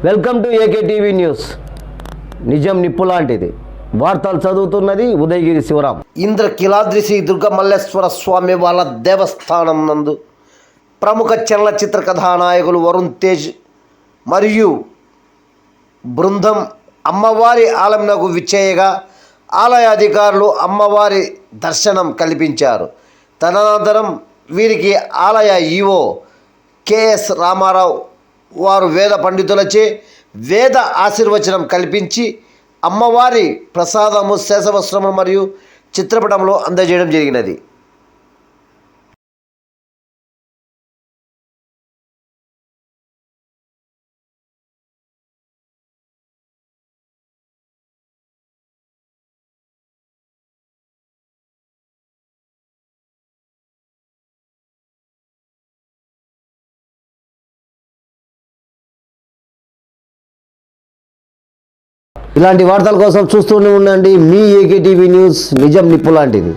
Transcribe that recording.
Welcome to AK TV news. నిజం నిప్పు లాంటిది. వార్తలు చదువుతున్నది ఉదయగిరి శివరాం. ఇంద్రకీలాద్రి శ్రీ దుర్గమల్లేశ్వర స్వామి వాళ్ళ దేవస్థానం నందు ప్రముఖ చలనచిత్ర కథానాయకులు వరుణ్ తేజ్ మరియు బృందం అమ్మవారి ఆలయంకు విచ్చేయగా ఆలయ అధికారులు అమ్మవారి దర్శనం కల్పించారు. తదనంతరం వీరికి ఆలయ ఈవో కెఎస్ రామారావు వారు వేద పండితులచే వేద ఆశీర్వచనం కల్పించి అమ్మవారి ప్రసాదము శేషవస్త్రము మరియు చిత్రపటంలో అందజేయడం జరిగినది. ఇలాంటి వార్తల కోసం చూస్తూనే ఉండండి మీ ఏకే టీవీ న్యూస్. నిజం నిప్పు లాంటిది.